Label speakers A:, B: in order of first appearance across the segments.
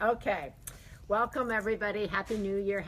A: Okay. Welcome, everybody. Happy New Year,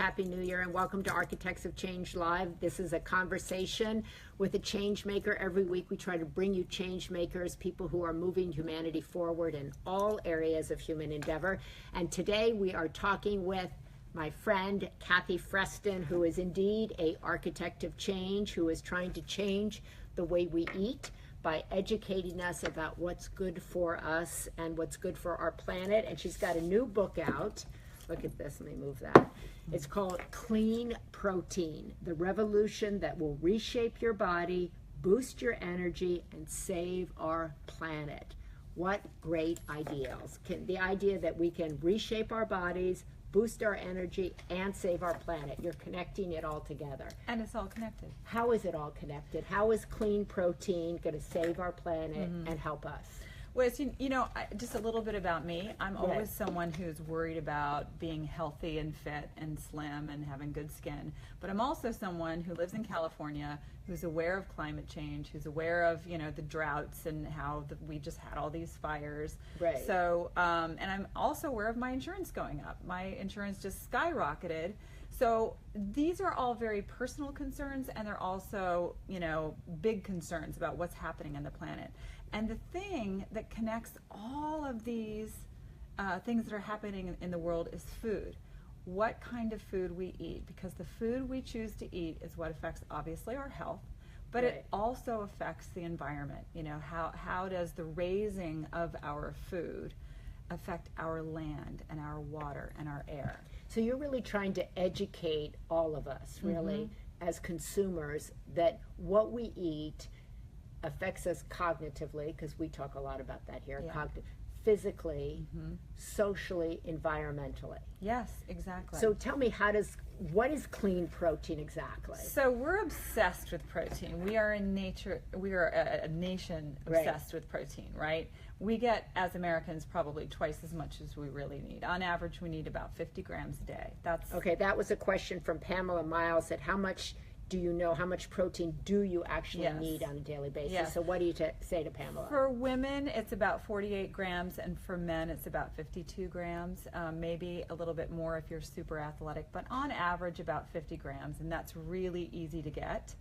A: and welcome to Architects of Change Live. This is a conversation with a change maker. Every week we try to bring you change makers, people who are moving humanity forward in all areas of human endeavor. And today we are talking with my friend, Kathy Freston, who is indeed an architect of change, who is trying to change the way we eat by educating us about what's good for us and what's good for our planet. And she's got a new book out. Look at this, let me move that. It's called Clean Protein, the revolution that will reshape your body, boost your energy, and save our planet. What great ideals. The idea that we can reshape our bodies, boost our energy, and save our planet. You're connecting it all together.
B: And it's all connected.
A: How is it all connected? How is clean protein going to save our planet and help us?
B: Well, just a little bit about me. I'm always someone who's worried about being healthy and fit and slim and having good skin. But I'm also someone who lives in California, who's aware of climate change, who's aware of, the droughts and how we just had all these fires.
A: Right.
B: So, and I'm also aware of my insurance going up. My insurance just skyrocketed. So these are all very personal concerns, and they're also, big concerns about what's happening on the planet. And the thing that connects all of these things that are happening in the world is food. What kind of food we eat, because the food we choose to eat is what affects, obviously, our health, but it also affects the environment. How does the raising of our food affect our land and our water and our air?
A: So you're really trying to educate all of us, really, as consumers, that what we eat affects us cognitively, because we talk a lot about that here, physically, socially, environmentally.
B: Yes, exactly.
A: So tell me, what is clean protein exactly?
B: So we're obsessed with protein. We are a nation obsessed with protein, right? We get, as Americans, probably twice as much as we really need. On average, we need about 50 grams a day.
A: Okay, that was a question from Pamela Miles, that how much protein do you actually need on a daily basis?
B: Yes.
A: So what do you say to Pamela?
B: For women, it's about 48 grams, and for men, it's about 52 grams, maybe a little bit more if you're super athletic, but on average, about 50 grams, and that's really easy to get.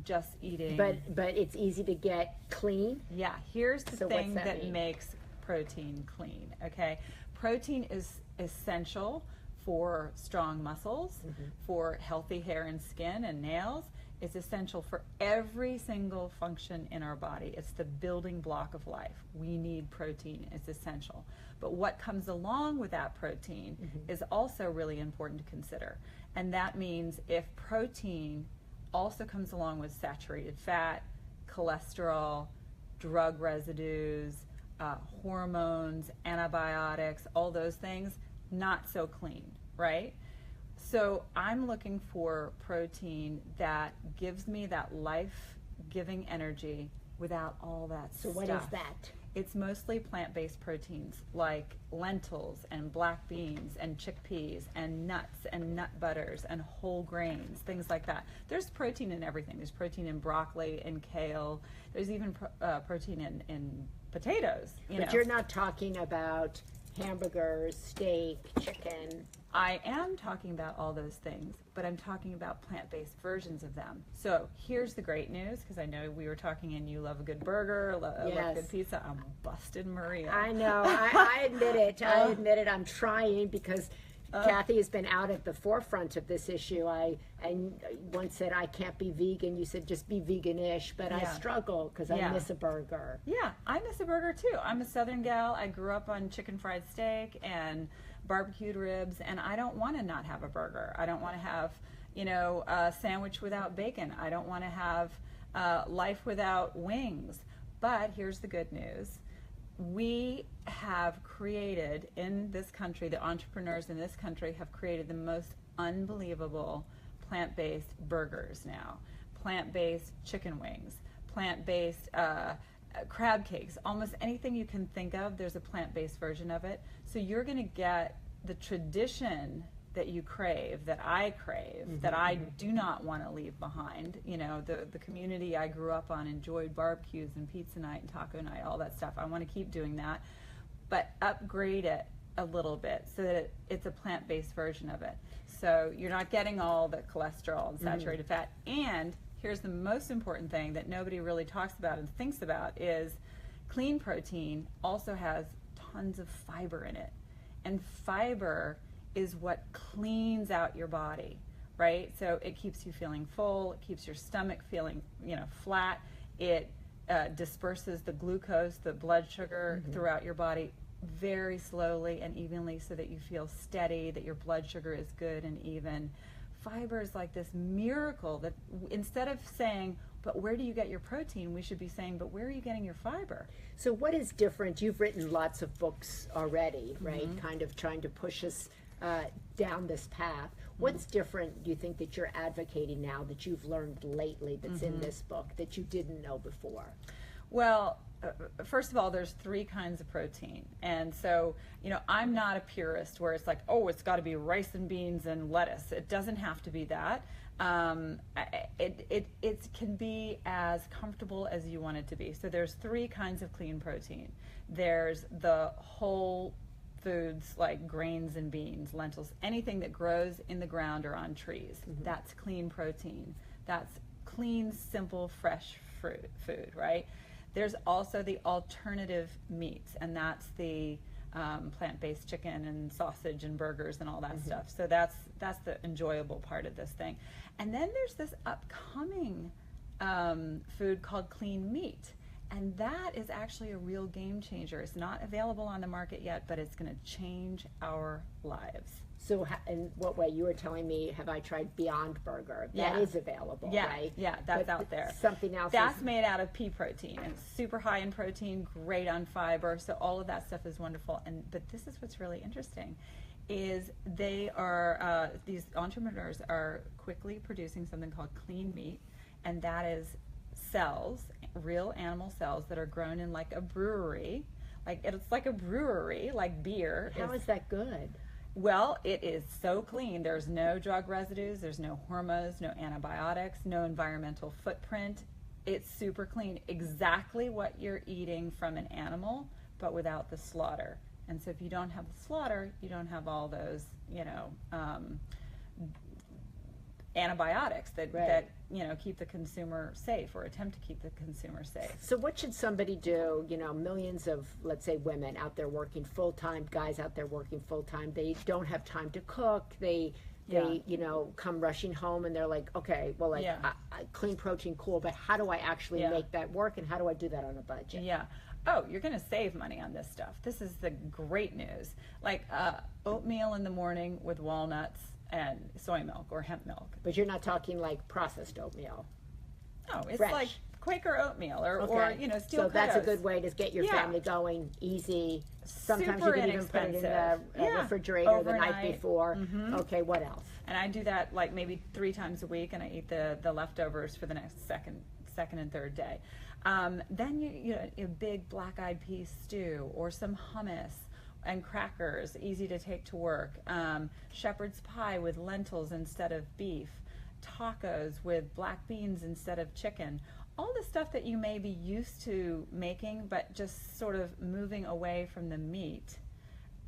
B: Just eating.
A: But it's easy to get clean?
B: Yeah, here's the thing that
A: mean?
B: makes protein clean, okay? Protein is essential for strong muscles, for healthy hair and skin and nails. It's essential for every single function in our body. It's the building block of life. We need protein. It's essential. But what comes along with that protein is also really important to consider. And that means if protein also comes along with saturated fat, cholesterol, drug residues, hormones, antibiotics, all those things, not so clean, right? So I'm looking for protein that gives me that life-giving energy without all that stuff.
A: So what is that?
B: It's mostly plant-based proteins like lentils and black beans and chickpeas and nuts and nut butters and whole grains, things like that. There's protein in everything. There's protein in broccoli and kale. There's even protein in potatoes.
A: But you're not talking about hamburgers, steak, chicken.
B: I am talking about all those things, but I'm talking about plant-based versions of them. So here's the great news, because I know we were talking and you love a good burger, love good pizza. I'm busted Maria.
A: I know. I admit it. I admit it. I'm trying, because Kathy has been out at the forefront of this issue. I once said I can't be vegan. You said just be vegan-ish, but I struggle because I miss a burger.
B: Yeah, I miss a burger too. I'm a Southern gal. I grew up on chicken fried steak and barbecued ribs, and I don't want to not have a burger. I don't want to have, a sandwich without bacon. I don't want to have life without wings. But here's the good news. We have created in this country, the entrepreneurs in this country have created the most unbelievable plant-based burgers now. Plant-based chicken wings, plant-based crab cakes, almost anything you can think of, there's a plant-based version of it. So you're going to get the tradition that you crave, that I crave, that I do not want to leave behind. The community I grew up on enjoyed barbecues and pizza night and taco night, all that stuff. I want to keep doing that, but upgrade it a little bit so that it's a plant-based version of it. So you're not getting all the cholesterol and saturated fat. And here's the most important thing that nobody really talks about and thinks about is clean protein also has tons of fiber in it. And fiber is what cleans out your body, right? So it keeps you feeling full, it keeps your stomach feeling, flat. It disperses the glucose, the blood sugar throughout your body very slowly and evenly so that you feel steady, that your blood sugar is good and even. Fiber is like this miracle that instead of saying, but where do you get your protein, we should be saying, but where are you getting your fiber?
A: So what is different? You've written lots of books already, right? Kind of trying to push us down this path. What's different, do you think, that you're advocating now that you've learned lately that's in this book that you didn't know before?
B: Well, first of all, there's 3 kinds of protein. And so, I'm not a purist where it's like, oh, it's got to be rice and beans and lettuce. It doesn't have to be that. It can be as comfortable as you want it to be. So there's 3 kinds of clean protein. There's the whole foods like grains and beans, lentils, anything that grows in the ground or on trees. That's clean protein. That's clean, simple, fresh food, right? There's also the alternative meats, and that's the plant-based chicken and sausage and burgers and all that stuff. So that's the enjoyable part of this thing. And then there's this upcoming food called clean meat. And that is actually a real game changer. It's not available on the market yet, but it's going to change our lives.
A: So in what way? You were telling me, have I tried Beyond Burger? That is available, right?
B: Yeah, that's out there.
A: Something else.
B: That's made out of pea protein, and it's super high in protein, great on fiber. So all of that stuff is wonderful. But this is what's really interesting, is they are these entrepreneurs are quickly producing something called clean meat, and that is cells, real animal cells that are grown in like a brewery. Like it's like a brewery, like beer.
A: How is that good?
B: Well, it is so clean. There's no drug residues, there's no hormones, no antibiotics, no environmental footprint. It's super clean. Exactly what you're eating from an animal, but without the slaughter. And so if you don't have the slaughter, you don't have all those, antibiotics that keep the consumer safe or attempt to keep the consumer safe.
A: So what should somebody do? Millions of, let's say, women out there working full-time, guys out there working full-time, they don't have time to cook, they come rushing home and they're like, okay, well, clean protein, cool, but how do I actually make that work, and how do I do that on a budget?
B: Yeah. Oh, you're going to save money on this stuff. This is the great news. Like oatmeal in the morning with walnuts and soy milk or hemp milk.
A: But you're not talking like processed oatmeal.
B: No, it's
A: fresh.
B: Like Quaker oatmeal or steel
A: So that's a good way to get your
B: Yeah.
A: family going, easy. Sometimes
B: Super
A: you can even put it in the
B: inexpensive.
A: refrigerator
B: Overnight.
A: the night before. Okay, what else?
B: And I do that like maybe 3 times a week, and I eat the leftovers for the next second and third day. Then you a big black-eyed pea stew or some hummus and crackers, easy to take to work. Shepherd's pie with lentils instead of beef. Tacos with black beans instead of chicken. All the stuff that you may be used to making, but just sort of moving away from the meat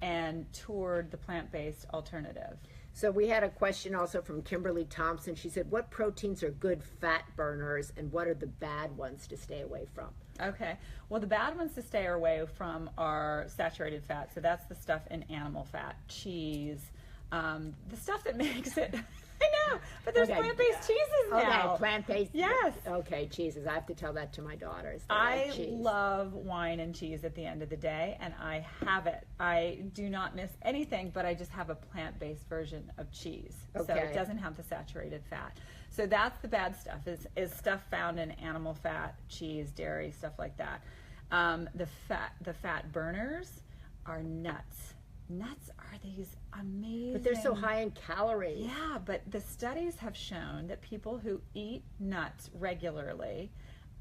B: and toward the plant-based alternative.
A: So we had a question also from Kimberly Thompson. She said, what proteins are good fat burners and what are the bad ones to stay away from?
B: Okay. Well, the bad ones to stay away from are saturated fat. So that's the stuff in animal fat, cheese, the stuff that makes it. I know, but there's plant-based cheeses now.
A: Okay, plant-based.
B: Yes.
A: Okay, cheeses. I have to tell that to my daughters.
B: I love wine and cheese at the end of the day, and I have it. I do not miss anything, but I just have a plant-based version of cheese.
A: Okay.
B: So it doesn't have the saturated fat. So that's the bad stuff, is stuff found in animal fat, cheese, dairy, stuff like that. The fat burners are nuts. Nuts are these amazing.
A: But they're so high in calories.
B: Yeah, but the studies have shown that people who eat nuts regularly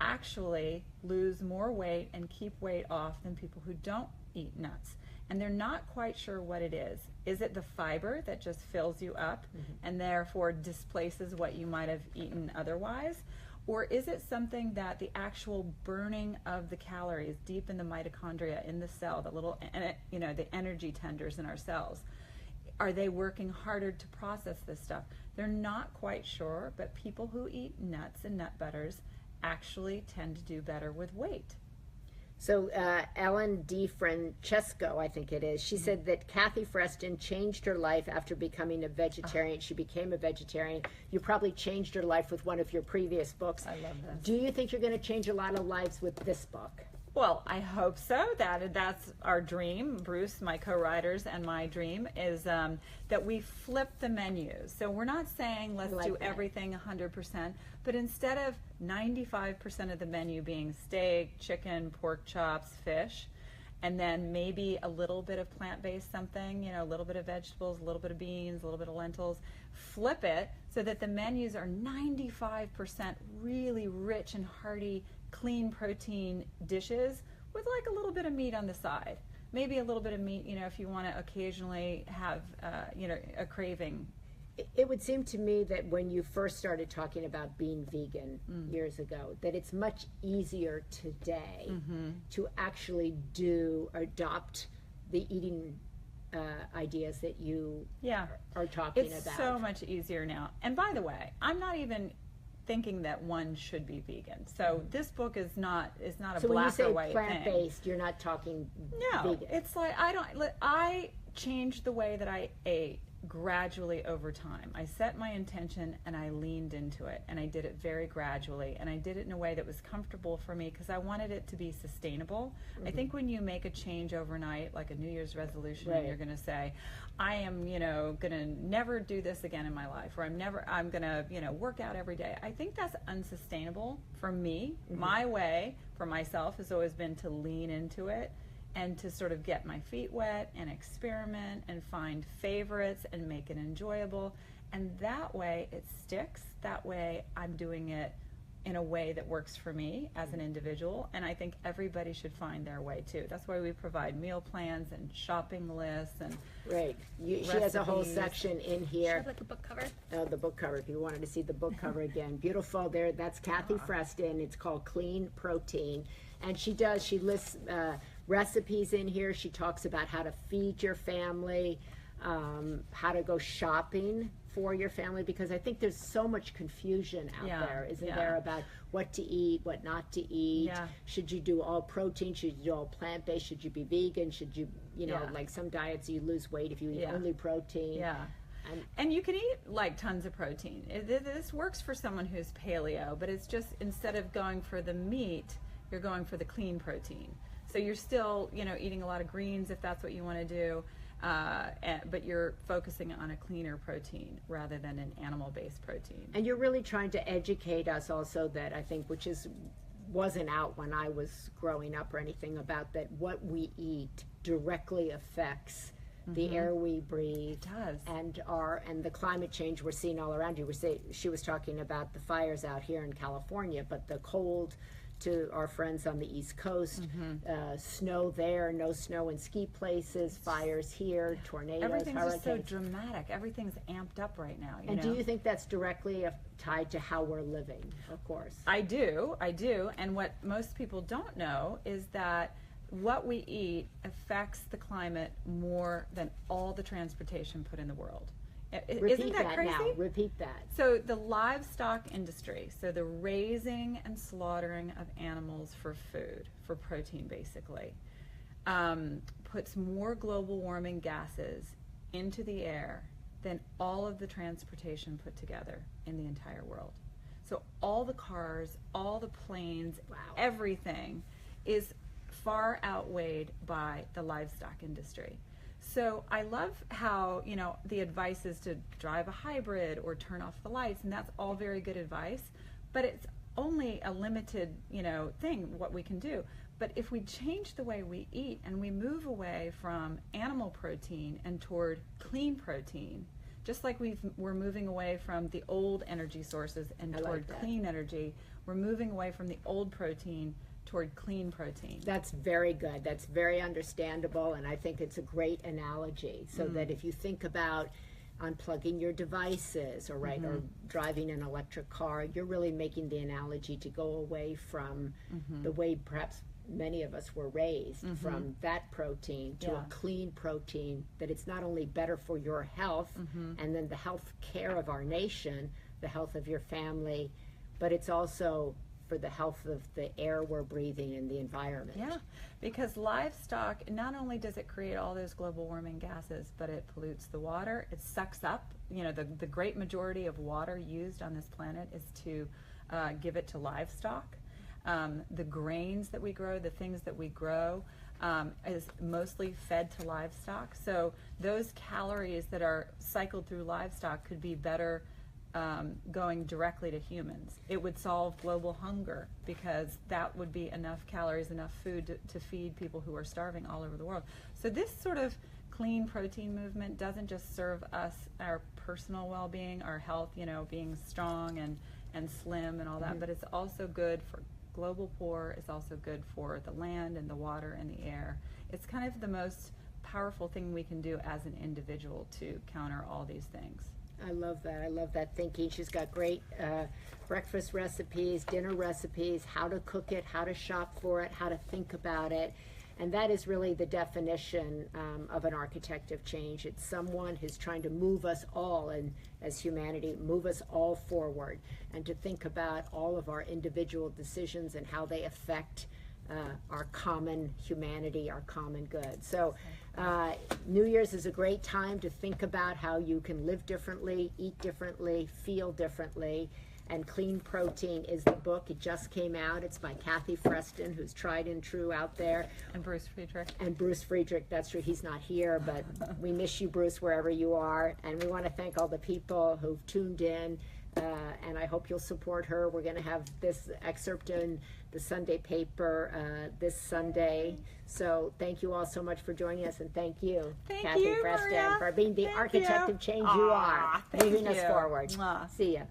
B: actually lose more weight and keep weight off than people who don't eat nuts. And they're not quite sure what it is. Is it the fiber that just fills you up and therefore displaces what you might have eaten otherwise? Or is it something that the actual burning of the calories deep in the mitochondria in the cell, the little, the energy tenders in our cells, are they working harder to process this stuff? They're not quite sure, but people who eat nuts and nut butters actually tend to do better with weight.
A: So Ellen DiFrancesco, I think it is, she said that Kathy Freston changed her life after becoming a vegetarian. She became a vegetarian. You probably changed her life with one of your previous books.
B: I love this.
A: Do you think you're going to change a lot of lives with this book?
B: Well, I hope so. That's our dream. Bruce, my co-writers, and my dream is that we flip the menus. So we're not saying let's do everything 100%, but instead of 95% of the menu being steak, chicken, pork chops, fish, and then maybe a little bit of plant-based something, a little bit of vegetables, a little bit of beans, a little bit of lentils, flip it so that the menus are 95% really rich and hearty, clean protein dishes with like a little bit of meat on the side. Maybe a little bit of meat, if you want to occasionally have, a craving.
A: It would seem to me that when you first started talking about being vegan years ago, that it's much easier today to actually adopt the eating ideas that you are talking about.
B: It's so much easier now. And by the way, I'm not even thinking that one should be vegan. So this book is not a black or white thing.
A: So when you say plant-based, you're not talking vegan.
B: It's like I changed the way that I ate gradually over time. I set my intention and I leaned into it, and I did it very gradually, and I did it in a way that was comfortable for me because I wanted it to be sustainable. I think when you make a change overnight, like a New Year's resolution, and you're going to say, I am, going to never do this again in my life, or I'm going to, work out every day. I think that's unsustainable for me. My way for myself has always been to lean into it and to sort of get my feet wet and experiment and find favorites and make it enjoyable. And that way it sticks. That way I'm doing it in a way that works for me as an individual. And I think everybody should find their way too. That's why we provide meal plans and shopping lists and
A: she has a whole section in here.
C: Should I like a book cover?
A: Oh, the book cover, if you wanted to see the book cover again. Beautiful there. That's Kathy Freston. It's called Clean Protein. And she lists recipes in here. She talks about how to feed your family, how to go shopping for your family, because I think there's so much confusion out there, isn't there, about what to eat, what not to eat. Should you do all protein? Should you do all plant-based? Should you be vegan? Should you, like some diets you lose weight if you eat only protein.
B: And you can eat like tons of protein. This works for someone who's paleo, but it's just instead of going for the meat, you're going for the clean protein. So you're still, eating a lot of greens if that's what you want to do, but you're focusing on a cleaner protein rather than an animal-based protein.
A: And you're really trying to educate us also that I think, which wasn't out when I was growing up or anything, about that what we eat directly affects the air we breathe.
B: It does.
A: And the climate change we're seeing all around you. She was talking about the fires out here in California, but the cold to our friends on the East Coast, snow there, no snow in ski places, fires here, tornadoes,
B: everything's
A: hurricanes.
B: just so dramatic. Everything's amped up right now.
A: And do you think that's directly tied to how we're living? Of course.
B: I do. And what most people don't know is that what we eat affects the climate more than all the transportation put in the world. Isn't that crazy?
A: Now. Repeat that.
B: So the livestock industry, so the raising and slaughtering of animals for food, for protein basically, puts more global warming gases into the air than all of the transportation put together in the entire world. So all the cars, all the planes, everything is far outweighed by the livestock industry. So I love how, the advice is to drive a hybrid or turn off the lights, and that's all very good advice, but it's only a limited, thing, what we can do. But if we change the way we eat and we move away from animal protein and toward clean protein, just like we're moving away from the old energy sources and toward clean energy, we're moving away from the old protein toward clean protein.
A: That's very good. That's very understandable, and I think it's a great analogy. So that if you think about unplugging your devices, or or driving an electric car, you're really making the analogy to go away from the way perhaps many of us were raised, from that protein to a clean protein, that it's not only better for your health and then the health care of our nation, the health of your family, but it's also for the health of the air we're breathing and the environment.
B: Yeah, because livestock, not only does it create all those global warming gases, but it pollutes the water. It sucks up, you know, the great majority of water used on this planet is to give it to livestock. The grains that we grow, the things that we grow, is mostly fed to livestock. So those calories that are cycled through livestock could be better going directly to humans. It would solve global hunger, because that would be enough calories, enough food to feed people who are starving all over the world. So this sort of clean protein movement doesn't just serve us, our personal well-being, our health, you know, being strong and slim and all that, but it's also good for global poor. It's also good for the land and the water and the air. It's kind of the most powerful thing we can do as an individual to counter all these things.
A: I love that. I love that thinking. She's got great breakfast recipes, dinner recipes, how to cook it, how to shop for it, how to think about it. And that is really the definition of an architect of change. It's someone who's trying to move us all, and as humanity, move us all forward, and to think about all of our individual decisions and how they affect our common humanity, our common good. So New Year's is a great time to think about how you can live differently, eat differently, feel differently. And Clean Protein is the book. It just came out. It's by Kathy Freston, who's tried and true out there.
B: And Bruce Friedrich.
A: And Bruce Friedrich, that's true. He's not here, but we miss you, Bruce, wherever you are. And we want to thank all the people who've tuned in. And I hope you'll support her. We're going to have this excerpt in the Sunday paper this Sunday. So thank you all so much for joining us, and thank you, Kathy Freston,
B: Maria.
A: for being the architect of change you are, moving us forward.
B: Mwah.
A: See ya.